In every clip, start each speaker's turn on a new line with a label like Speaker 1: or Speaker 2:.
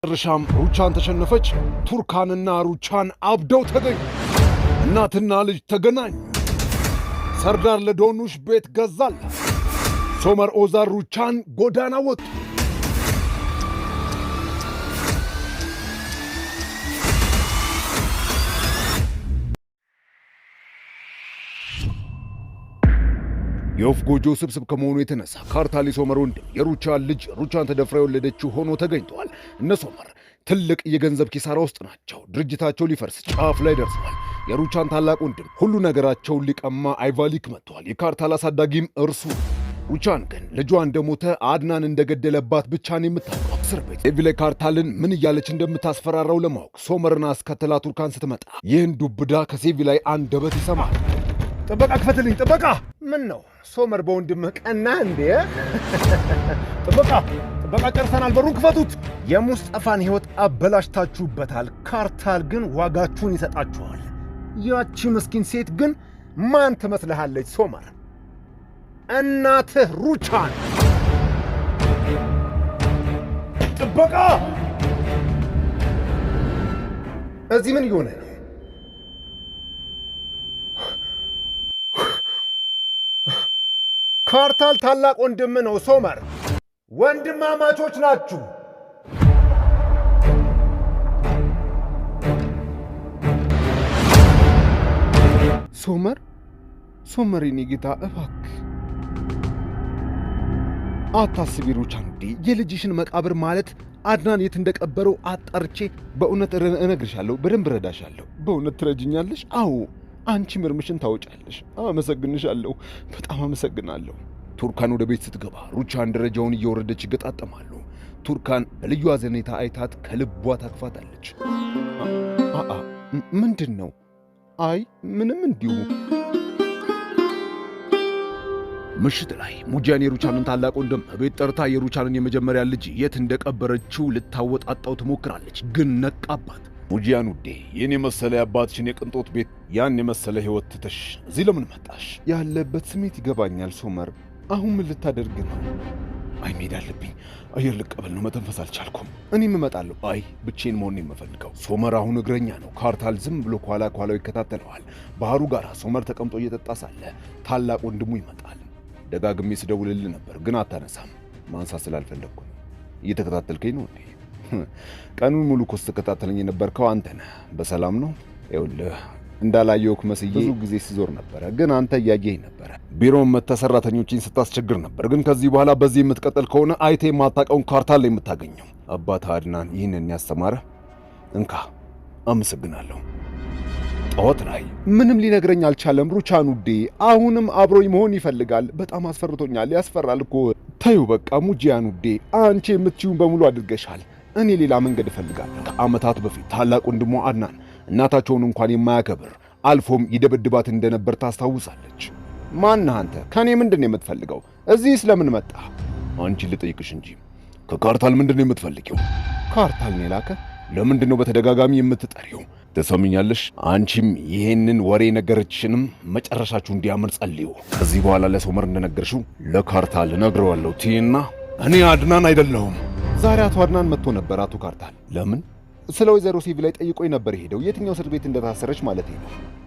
Speaker 1: በመጨረሻም ሩቻን ተሸነፈች። ቱርካንና ሩቻን አብደው ተገኙ። እናትና ልጅ ተገናኙ። ሰርዳር ለዶኑሽ ቤት ገዛል። ሶመር ኦዛር ሩቻን ጎዳና ወጡ። የወፍ ጎጆ ስብስብ ከመሆኑ የተነሳ ካርታል የሶመር ወንድም የሩቻን ልጅ ሩቻን ተደፍራ የወለደችው ሆኖ ተገኝተዋል። እነ ሶመር ትልቅ የገንዘብ ኪሳራ ውስጥ ናቸው። ድርጅታቸው ሊፈርስ ጫፍ ላይ ደርሰዋል። የሩቻን ታላቅ ወንድም ሁሉ ነገራቸውን ሊቀማ አይቫሊክ መጥተዋል። የካርታል አሳዳጊም እርሱ። ሩቻን ግን ልጇ እንደሞተ አድናን እንደገደለባት ብቻ ነው የምታውቀው። እስር ቤት ሴቪ ላይ ካርታልን ምን እያለች እንደምታስፈራራው ለማወቅ ሶመርን አስከትላ ቱርካን ስትመጣ ይህን ዱብዳ ከሴቪ ላይ አንደበት ይሰማል። ጥበቃ ክፈትልኝ! ጥበቃ! ምን ነው ሶመር በወንድምህ ቀና እንዴ? ጥበቃ ጨርሰናል፣ በሩን ክፈቱት! የሙስጠፋን ሕይወት አበላሽታችሁበታል። ካርታል ግን ዋጋችሁን ይሰጣችኋል። ያቺ ምስኪን ሴት ግን ማን ትመስልሃለች ሶመር? እናትህ ሩቻን! ጥበቃ! እዚህ ምን እየሆነ ነው? ካርታል ታላቅ ወንድም ነው ሶመር። ወንድማማቾች ናችሁ። ሶመር የኔ ጌታ እባክህ አታስቢ ሩቻን። የልጅሽን መቃብር ማለት አድናን የት እንደቀበረው አጣርቼ በእውነት እነግርሻለሁ። በደንብ ረዳሻለሁ። በእውነት ትረጅኛለሽ? አዎ አንቺ ምርምሽን ታወጫለሽ። አመሰግንሻለሁ። በጣም አመሰግናለሁ። ቱርካን ወደ ቤት ስትገባ ሩቻን ደረጃውን እየወረደች ይገጣጠማሉ። ቱርካን በልዩ አዘኔታ አይታት ከልቧ ታቅፋታለች። ምንድን ነው? አይ ምንም፣ እንዲሁ። ምሽት ላይ ሙጂያን የሩቻንን ታላቅ ወንድም ቤት ጠርታ የሩቻንን የመጀመሪያ ልጅ የት እንደቀበረችው ልታወጣጣው ትሞክራለች። ግን ነቃባት። ሙጂያን ውዴ፣ የኔ መሰለ የአባትሽን የቅንጦት ቤት ያን የመሰለ ሕይወት ትተሽ እዚህ ለምን መጣሽ? ያለበት ስሜት ይገባኛል ሶመር። አሁን ምን ልታደርግ ነው? አይ መሄድ አለብኝ። አየር ልቀበል ነው። መተንፈስ አልቻልኩም። እኔም እመጣለሁ። አይ ብቼን መሆን የምፈልገው። ሶመር አሁን እግረኛ ነው። ካርታል ዝም ብሎ ከኋላው ይከታተለዋል። ባህሩ ጋር ሶመር ተቀምጦ እየጠጣ ሳለ ታላቅ ወንድሙ ይመጣል። ደጋግሜ ስደውልልህ ነበር ግን አታነሳም። ማንሳት ስላልፈለግኩ ነው። እየተከታተልከኝ ነው እንዴ? ቀኑን ሙሉ እኮ ስትከታተለኝ የነበርከው አንተ ነህ። በሰላም ነው? ይኸውልህ እንዳላየሁህ መስዬ ብዙ ጊዜ ሲዞር ነበረ፣ ግን አንተ እያየኸኝ ነበረ። ቢሮም መተህ ሰራተኞችን ስታስቸግር ነበር። ግን ከዚህ በኋላ በዚህ የምትቀጥል ከሆነ አይቴ የማታውቀውን ካርታል ላይ የምታገኘው። አባትህ አድናን ይህንን ያስተማረ እንካ። አመሰግናለሁ። ጠዋት ላይ ምንም ሊነግረኝ አልቻለም ሩቻን ውዴ። አሁንም አብሮኝ መሆን ይፈልጋል። በጣም አስፈርቶኛል። ያስፈራል እኮ። ተይው በቃ ሙጂያን ውዴ፣ አንቺ የምትችይውን በሙሉ አድርገሻል። እኔ ሌላ መንገድ እፈልጋለሁ። ከዓመታት በፊት ታላቅ ወንድሟ አድናን እናታቸውን እንኳን የማያከብር አልፎም ይደበድባት እንደነበር ታስታውሳለች። ማነህ አንተ? ከኔ ምንድን ነው የምትፈልገው? እዚህ ስለምን መጣ? አንቺ ልጠይቅሽ እንጂ ከካርታል ምንድን ነው የምትፈልጊው? ካርታል ነው የላከ? ለምንድን ነው በተደጋጋሚ የምትጠሪው? ትሰሚኛለሽ? አንቺም ይሄንን ወሬ ነገረችንም መጨረሻችሁ እንዲያምር ጸልዩ። ከዚህ በኋላ ለሶመር እንደነገርሽው ለካርታል እነግረዋለሁ ትይና እኔ አድናን አይደለሁም። ዛሬ አቶ አድናን መጥቶ ነበር። አቶ ካርታል ለምን? ስለ ወይዘሮ ሴቪ ላይ ጠይቆኝ ነበር የሄደው። የትኛው እስር ቤት እንደታሰረች ማለት ነው።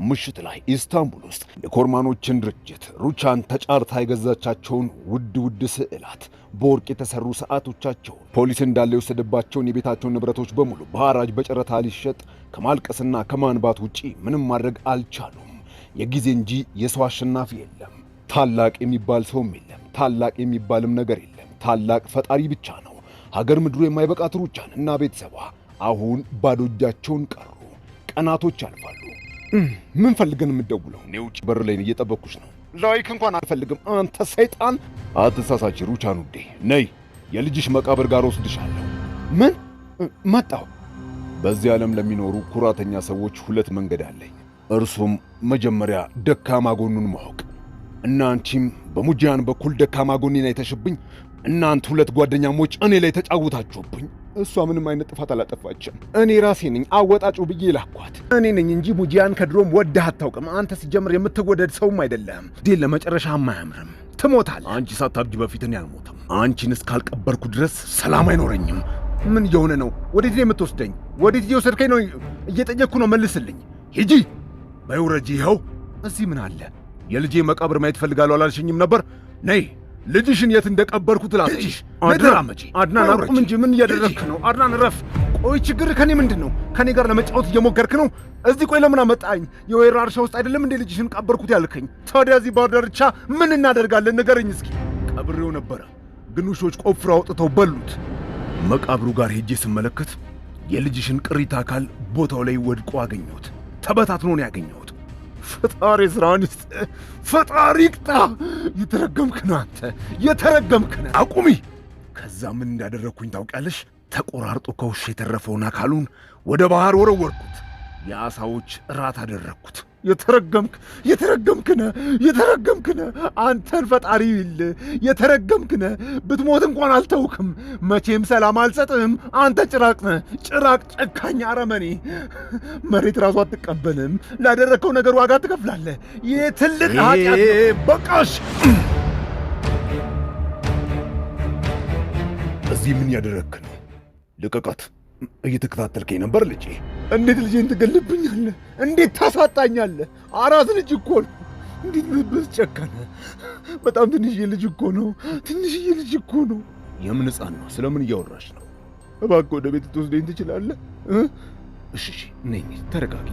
Speaker 1: ምሽት ላይ ኢስታንቡል ውስጥ የኮርማኖችን ድርጅት ሩቻን ተጫርታ የገዛቻቸውን ውድ ስዕላት፣ በወርቅ የተሰሩ ሰዓቶቻቸውን፣ ፖሊስ እንዳለ የወሰደባቸውን የቤታቸውን ንብረቶች በሙሉ በሐራጅ በጨረታ ሊሸጥ ከማልቀስና ከማንባት ውጪ ምንም ማድረግ አልቻሉም። የጊዜ እንጂ የሰው አሸናፊ የለም። ታላቅ የሚባል ሰውም የለም። ታላቅ የሚባልም ነገር የለም። ታላቅ ፈጣሪ ብቻ ነው። ሀገር ምድሩ የማይበቃት ሩቻን እና ቤተሰቧ አሁን ባዶ እጃቸውን ቀሩ። ቀናቶች ያልፋሉ። ምን ፈልገን የምትደውለው? እኔ ውጭ በር ላይ እየጠበቅኩሽ ነው። ላይክ እንኳን አልፈልግም። አንተ ሰይጣን! አትሳሳች ሩቻን ውዴ፣ ነይ የልጅሽ መቃብር ጋር ወስድሻለሁ። ምን መጣው? በዚህ ዓለም ለሚኖሩ ኩራተኛ ሰዎች ሁለት መንገድ አለኝ። እርሱም መጀመሪያ ደካማ ጎኑን ማወቅ እና አንቺም በሙጂያን በኩል ደካማ ጎኔን አይተሽብኝ እናንተ ሁለት ጓደኛሞች እኔ ላይ ተጫውታችሁብኝ። እሷ ምንም አይነት ጥፋት አላጠፋችም። እኔ ራሴ ነኝ አወጣጩ ብዬ ላኳት። እኔ ነኝ እንጂ ሙጂያን ከድሮም ወደህ አታውቅም። አንተ ሲጀምር የምትወደድ ሰውም አይደለም። ዴል ለመጨረሻ አያምርም። ትሞታል። አንቺ ሳታብጂ በፊት እኔ አልሞትም። አንቺን እስካልቀበርኩ ድረስ ሰላም አይኖረኝም። ምን እየሆነ ነው? ወዴት ነው የምትወስደኝ? ወዴት እየወሰድከኝ ነው? እየጠየቅኩ ነው፣ መልስልኝ። ሂጂ በይውረጂ። ይኸው እዚህ ምን አለ? የልጄ መቃብር ማየት ፈልጋለሁ አላልሽኝም ነበር? ነይ ልጅሽን የት እንደቀበርኩ ትላለሽ። አድናን አቁም እንጂ ምን እያደረግክ ነው? አድናን ረፍ። ቆይ ችግር ከኔ ምንድን ነው? ከኔ ጋር ለመጫወት እየሞከርክ ነው? እዚህ ቆይ ለምን አመጣኝ? የወይራ እርሻ ውስጥ አይደለም እንዴ ልጅሽን ቀበርኩት ያልከኝ? ታዲያ እዚህ ባህር ዳርቻ ምን እናደርጋለን? ንገረኝ እስኪ። ቀብሬው ነበረ ግን ውሾች ቆፍረው አውጥተው በሉት። መቃብሩ ጋር ሄጄ ስመለከት የልጅሽን ቅሪተ አካል ቦታው ላይ ወድቆ አገኘሁት። ተበታትኖ ነው ያገኘሁት። ፈጣሪ ስራውን ይስጥ፣ ፈጣሪ ይቅጣ። የተረገምክ ነህ አንተ፣ የተረገምክ ነህ። አቁሚ። ከዛ ምን እንዳደረግኩኝ ታውቂያለሽ? ተቆራርጦ ከውሻ የተረፈውን አካሉን ወደ ባህር ወረወርኩት። የአሳዎች እራት አደረግኩት። የተረገምክ ነህ፣ የተረገምክ ነህ። አንተን ፈጣሪ ይል፣ የተረገምክ ነህ። ብትሞት እንኳን አልተውክም። መቼም ሰላም አልሰጥህም። አንተ ጭራቅ ነህ፣ ጭራቅ፣ ጨካኝ አረመኔ። መሬት ራሱ አትቀበልም። ላደረግከው ነገር ዋጋ ትከፍላለህ። ይህ ትልቅ ኃጢአት ነው። በቃሽ። እዚህ ምን ያደረግክ ነው? ልቀቃት። እየተከታተልከኝ ነበር ልጄ። እንዴት ልጄን ትገልብኛለህ? እንዴት ታሳጣኛለህ? አራስ ልጅ እኮ ነው። እንዴት ልብስ ጨከነ? በጣም ትንሽዬ ልጅ እኮ ነው። ትንሽዬ ልጅ እኮ ነው። የምን ሕፃን ነው? ስለምን እያወራሽ ነው? እባክህ ወደ ቤት ትወስደኝ ትችላለህ? እሺ፣ ነኝ። ተረጋጊ።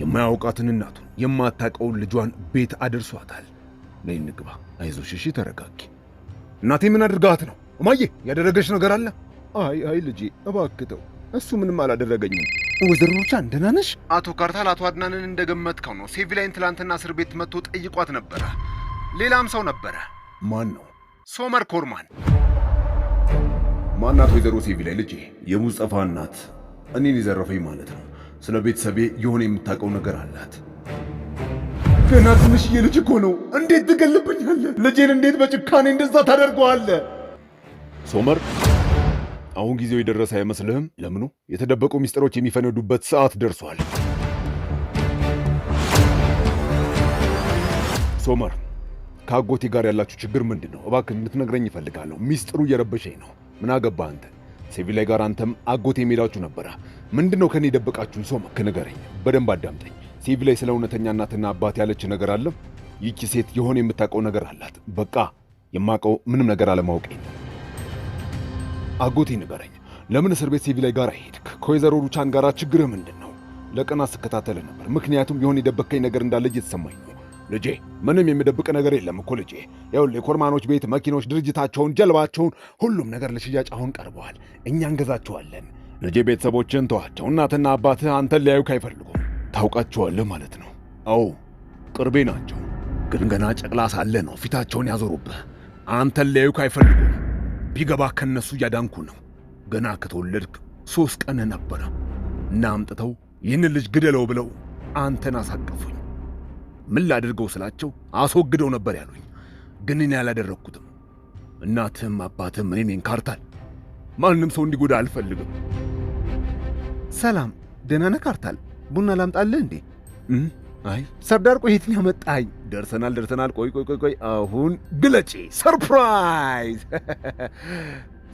Speaker 1: የማያውቃትን እናቱን የማታውቀውን ልጇን ቤት አድርሷታል። ነይ እንግባ። አይዞሽ። እሺ፣ ተረጋጊ። እናቴ ምን አድርጋት ነው? እማዬ ያደረገች ነገር አለ? አይ ልጄ እባክህ ተው። እሱ ምንም አላደረገኝም። ወይዘሮ ሩቻን ደህና ነሽ? አቶ ካርታል አቶ አድናንን እንደገመትከው ነው። ሴቪላይን ትላንትና እስር ቤት መጥቶ ጠይቋት ነበረ። ሌላም ሰው ነበረ። ማን ነው? ሶመር ኮርማን። ማናት ወይዘሮ ሴቪላይ? ልጄ የሙስጠፋ እናት። እኔን የዘረፈኝ ማለት ነው። ስለ ቤተሰቤ የሆነ የምታውቀው ነገር አላት። ገና ትንሽዬ ልጅ እኮ ነው። እንዴት ትገልብኛለህ? ልጄን እንዴት በጭካኔ እንደዛ ታደርገዋለህ? ሶመር አሁን ጊዜው የደረሰ አይመስልህም? ለምኑ? የተደበቁ ሚስጥሮች የሚፈነዱበት ሰዓት ደርሷል። ሶመር ከአጎቴ ጋር ያላችሁ ችግር ምንድን ነው? እባክህ እንድትነግረኝ ይፈልጋለሁ። ሚስጥሩ እየረበሸኝ ነው። ምን አገባህ አንተ? ሴቪላይ ጋር አንተም አጎቴ የሚሄዳችሁ ነበረ። ምንድን ነው ከኔ የደበቃችሁኝ? ሶመር ንገረኝ፣ በደንብ አዳምጠኝ። ሴቪላይ ስለ እውነተኛ እናትና አባት ያለች ነገር አለ? ይቺ ሴት የሆነ የምታውቀው ነገር አላት። በቃ የማውቀው ምንም ነገር አለማወቄ ነው። አጎቴ ንገረኝ፣ ለምን እስር ቤት ሴቪላይ ጋር ሄድክ? ከወይዘሮ ሩቻን ጋር ችግርህ ምንድን ነው? ለቀናት ስከታተልህ ነበር፣ ምክንያቱም የሆነ የደበከኝ ነገር እንዳለ እየተሰማኝ ነው። ልጄ ምንም የምደብቅ ነገር የለም እኮ ልጄ። ይኸውልህ የኮርማኖች ቤት፣ መኪኖች፣ ድርጅታቸውን፣ ጀልባቸውን፣ ሁሉም ነገር ለሽያጭ አሁን ቀርበዋል። እኛ እንገዛቸዋለን። ልጄ ቤተሰቦችህን ተዋቸው። እናትና አባትህ አንተን ሊያዩክ አይፈልጉም። ታውቃቸዋለህ ማለት ነው? አዎ ቅርቤ ናቸው፣ ግን ገና ጨቅላ ሳለህ ነው ፊታቸውን ያዞሩብህ። አንተን ሊያዩክ አይፈልጉም። ቢገባ ከነሱ እያዳንኩ ነው። ገና ከተወለድክ 3 ቀን ነበረ እና አምጥተው ይህንን ልጅ ግደለው ብለው አንተን አሳቀፉኝ። ምን ላድርገው ስላቸው አስወግደው ነበር ያሉኝ፣ ግን እኔ ያላደረግኩትም። እናትህም አባትህም እኔ ነኝ ካርታል። ማንም ሰው እንዲጎዳ አልፈልግም። ሰላም፣ ደህና ነህ ካርታል? ቡና ላምጣልህ እንዴ? አይ ሰርዳር፣ ቆይ የት ያመጣኝ? ደርሰናል። ቆይ አሁን ግለጪ። ሰርፕራይዝ!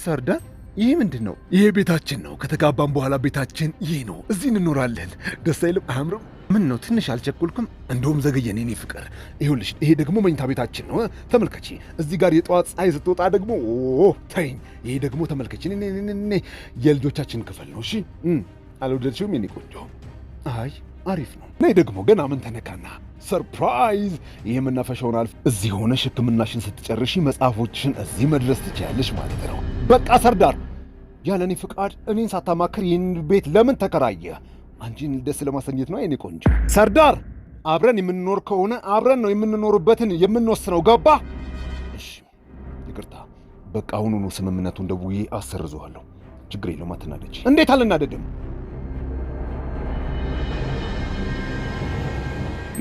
Speaker 1: ሰርዳር፣ ይህ ምንድን ነው? ይሄ ቤታችን ነው። ከተጋባም በኋላ ቤታችን ይህ ነው። እዚህ እንኖራለን። ደስ አይልም? አያምርም? ምን ነው ትንሽ አልቸኩልኩም? እንደውም ዘገየን የኔ ፍቅር። ይኸውልሽ ይሄ ደግሞ መኝታ ቤታችን ነው። ተመልከቺ። እዚህ ጋር የጠዋት ፀሐይ ስትወጣ ደግሞ ተይኝ። ይሄ ደግሞ ተመልከቺ፣ የልጆቻችን ክፍል ነው። እሺ አልወደድሽውም የኔ ቆንጆ? አይ አሪፍ ነው። ነይ ደግሞ ገና ምን ተነካና? ሰርፕራይዝ! ይህ መናፈሻውን አልፍ እዚህ ሆነሽ ሕክምናሽን ስትጨርሺ መጽሐፎችሽን እዚህ መድረስ ትችያለሽ ማለት ነው። በቃ ሰርዳር፣ ያለ እኔ ፍቃድ እኔን ሳታማክር ይህን ቤት ለምን ተከራየ? አንቺን ደስ ለማሰኘት ነው የኔ ቆንጆ። ሰርዳር፣ አብረን የምንኖር ከሆነ አብረን ነው የምንኖርበትን የምንወስነው። ገባ? እሺ ይቅርታ። በቃ አሁኑኑ ስምምነቱን ደውዬ አሰርዘዋለሁ። ችግር የለውም፣ አትናደጅ። እንዴት አልናደድም?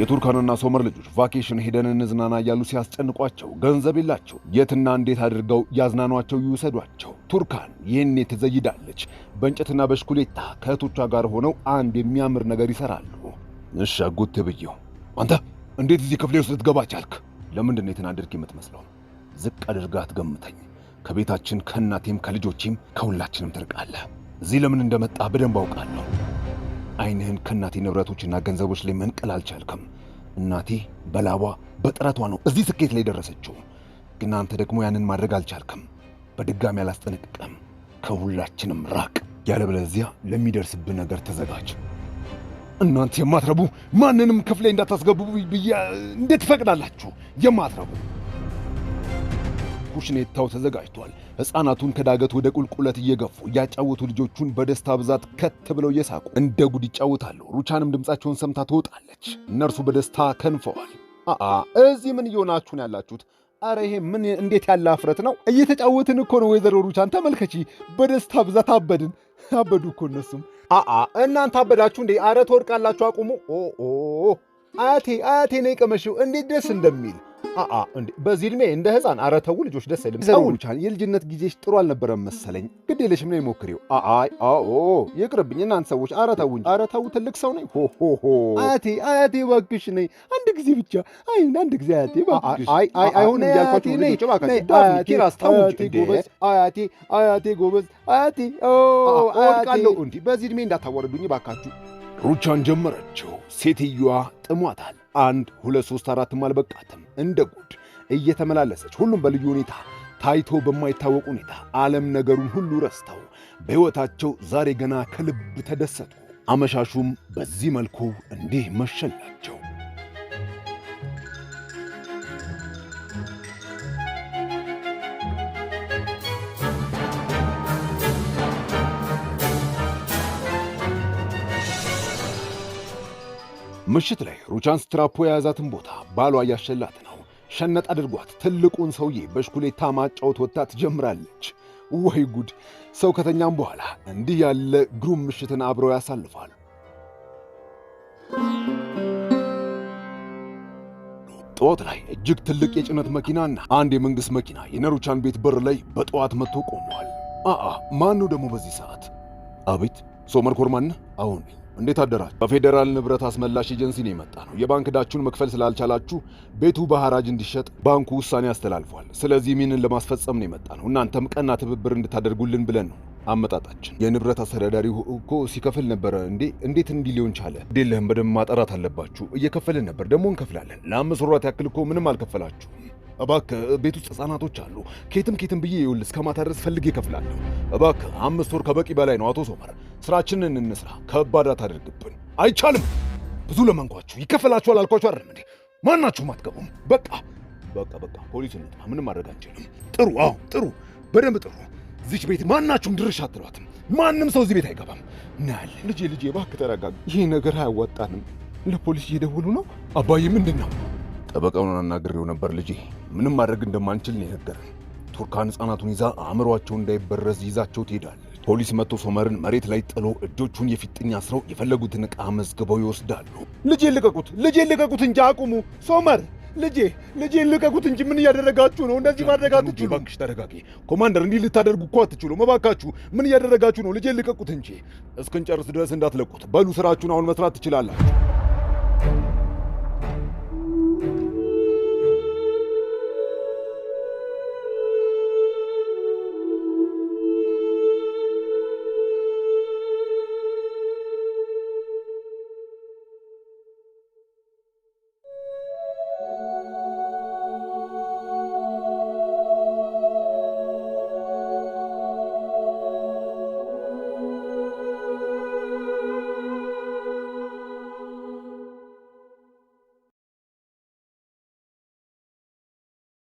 Speaker 1: የቱርካንና ሶመር ልጆች ቫኬሽን ሄደን እንዝናና እያሉ ሲያስጨንቋቸው ገንዘብ የላቸው። የትና እንዴት አድርገው ያዝናኗቸው ይውሰዷቸው። ቱርካን ይህኔ ትዘይዳለች። በእንጨትና በሽኩሌታ ከእህቶቿ ጋር ሆነው አንድ የሚያምር ነገር ይሰራሉ። እሺ አጎት ብየው፣ አንተ እንዴት እዚህ ክፍሌ ውስጥ ልትገባ ቻልክ? ለምንድን ነው የተናደድክ የምትመስለው? ዝቅ አድርጋ አትገምተኝ። ከቤታችን ከእናቴም ከልጆቼም ከሁላችንም ትርቃለህ። እዚህ ለምን እንደመጣ በደንብ አውቃለሁ። ዓይንህን ከእናቴ ንብረቶችና ገንዘቦች ላይ መንቀል አልቻልክም። እናቴ በላቧ በጥረቷ ነው እዚህ ስኬት ላይ ደረሰችው። ግን አንተ ደግሞ ያንን ማድረግ አልቻልክም። በድጋሚ አላስጠነቅቅም። ከሁላችንም ራቅ፣ ያለበለዚያ ለሚደርስብህ ነገር ተዘጋጅ። እናንተ የማትረቡ ማንንም ክፍሌ እንዳታስገቡ ብዬ እንዴት ትፈቅዳላችሁ? የማትረቡ ኩሽኔታው ተዘጋጅቷል። ሕፃናቱን ከዳገት ወደ ቁልቁለት እየገፉ እያጫወቱ ልጆቹን በደስታ ብዛት ከት ብለው እየሳቁ እንደ ጉድ ይጫወታሉ። ሩቻንም ድምፃቸውን ሰምታ ትወጣለች። እነርሱ በደስታ ከንፈዋል። እዚህ ምን እየሆናችሁ ነው ያላችሁት? አረ ይሄ ምን እንዴት ያለ አፍረት ነው? እየተጫወትን እኮ ነው። ወይዘሮ ሩቻን ተመልከቺ፣ በደስታ ብዛት አበድን። አበዱ እኮ እነሱም። እናንተ አበዳችሁ እንዴ? አረ ትወድቃላችሁ፣ አቁሙ። አያቴ ነው የቀመሽው፣ እንዴት ደስ እንደሚል እንዴ! በዚህ ዕድሜ እንደ ሕፃን። አረ ተው ልጆች፣ ደስ አይልም። ሩቻን የልጅነት ጊዜሽ ጥሩ አልነበረም መሰለኝ። ግድ የለሽም ነው ሞክሪው። ይቅርብኝ እናንተ ሰዎች። አረ ተው እንጂ። አረ ተው፣ ትልቅ ሰው ነኝ። አያቴ እባክሽ ነኝ፣ አንድ ጊዜ ብቻ። አንድ ጊዜ አያቴ እባክሽ። አይሆንም እያልኳችሁ ልጆች እባካችሁ። ኪራስ ተው እንጂ። ጎበዝ አያቴ ጎበዝ አያቴ። እወድቃለሁ። እንዲህ በዚህ ዕድሜ እንዳታዋርዱኝ እባካችሁ። ሩቻን ጀመረችው። ሴትዮዋ ጥሟታል። 1 2 3 4 አልበቃትም። እንደ ጉድ እየተመላለሰች ሁሉም በልዩ ሁኔታ ታይቶ በማይታወቅ ሁኔታ ዓለም ነገሩን ሁሉ ረስተው በሕይወታቸው ዛሬ ገና ከልብ ተደሰቱ። አመሻሹም በዚህ መልኩ እንዲህ መሸላቸው። ምሽት ላይ ሩቻን ስትራፖ የያዛትን ቦታ ባሏ እያሸላት ነው። ሸነጥ አድርጓት ትልቁን ሰውዬ በሽኩሌታ ማጫወት ወጥታ ትጀምራለች። ወይ ጉድ! ሰው ከተኛም በኋላ እንዲህ ያለ ግሩም ምሽትን አብረው ያሳልፋሉ። ጠዋት ላይ እጅግ ትልቅ የጭነት መኪናና አንድ የመንግሥት መኪና የነሩቻን ቤት በር ላይ በጠዋት መጥቶ ቆመዋል። ማን ነው ደግሞ በዚህ ሰዓት? አቤት፣ ሶመር ኮርማን? አሁን እንዴት አደራችሁ? በፌዴራል ንብረት አስመላሽ ኤጀንሲ ነው የመጣ ነው። የባንክ ዕዳችሁን መክፈል ስላልቻላችሁ ቤቱ በሐራጅ እንዲሸጥ ባንኩ ውሳኔ አስተላልፏል። ስለዚህ ይህንን ለማስፈጸም ነው የመጣ ነው። እናንተም ቀና ትብብር እንድታደርጉልን ብለን ነው አመጣጣችን። የንብረት አስተዳዳሪው እኮ ሲከፍል ነበረ። እንዴት እንዲህ ሊሆን ቻለ? ግዴለህም፣ በደንብ ማጣራት አለባችሁ። እየከፈልን ነበር፣ ደግሞ እንከፍላለን። ለ5 ወራት ያክል እኮ ምንም አልከፈላችሁ። እባክህ ቤት ውስጥ ሕፃናቶች አሉ። ኬትም ብዬ ይኸውልህ እስከ ማታ ድረስ ፈልጌ እከፍላለሁ። እባክህ 5 ወር ከበቂ በላይ ነው። አቶ ሶመር ስራችንን እንስራ፣ ከባድ አታደርግብን። አይቻልም። ብዙ ለመንኳችሁ፣ ይከፈላችኋል አልኳችሁ አይደል እንዴ? ማናችሁም አትገቡም። በቃ ፖሊስ እንጥራ፣ ምንም ማድረግ አንችልም። ጥሩ፣ በደንብ ጥሩ። እዚች ቤት ማናችሁም ድርሽ አትሏትም። ማንም ሰው እዚህ ቤት አይገባም። እናያለን። ልጄ እባክህ ተረጋጋ። ይህ ነገር አያዋጣንም። ለፖሊስ እየደወሉ ነው። አባዬ ምንድን ነው? ጠበቃውን አናግሬው ነበር ልጄ። ምንም ማድረግ እንደማንችል ነው የነገረን። ቱርካን ሕፃናቱን ይዛ አእምሯቸው እንዳይበረዝ ይዛቸው ትሄዳለች። ፖሊስ መጥቶ ሶመርን መሬት ላይ ጥሎ እጆቹን የፊጥኝ አስረው የፈለጉትን ዕቃ መዝግበው ይወስዳሉ። ልጄን ልቀቁት እንጂ አቁሙ! ሶመር ልጄን ልቀቁት እንጂ ምን እያደረጋችሁ ነው? እንደዚህ ማድረግ አትችሉም። እባክሽ ተረጋጊ ኮማንደር፣ እንዲህ ልታደርጉ እኮ አትችሉም። እባካችሁ ምን እያደረጋችሁ ነው? ልጄን ልቀቁት እንጂ። እስክንጨርስ ድረስ እንዳትለቁት። በሉ ስራችሁን አሁን መስራት ትችላላችሁ።